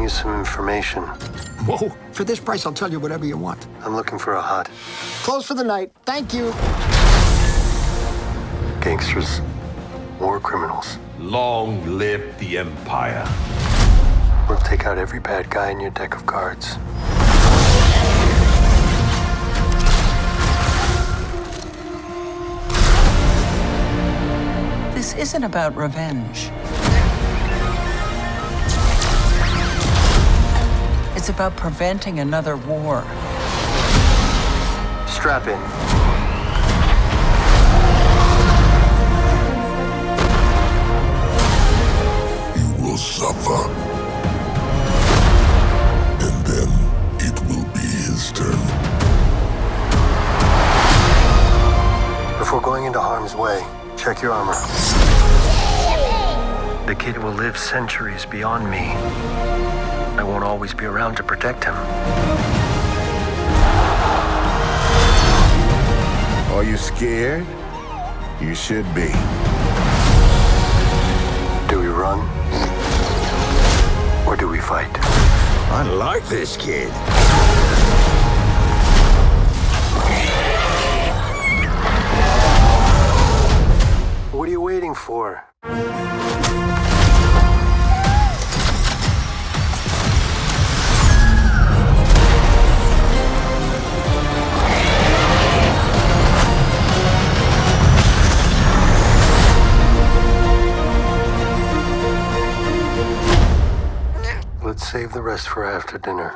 you some information. Whoa, for this price, I'll tell you whatever you want. I'm looking for a hut. Close for the night. Thank you. Gangsters. War criminals. Long live the Empire. We'll take out every bad guy in your deck of cards. This isn't about revenge. It's about preventing another war. Strap in. You will suffer. And then it will be his turn. Before going into harm's way, check your armor. The kid will live centuries beyond me. I won't always be around to protect him. Are you scared? You should be. Do we run? Or do we fight? I like this kid. What are you waiting for? Let's save the rest for after dinner.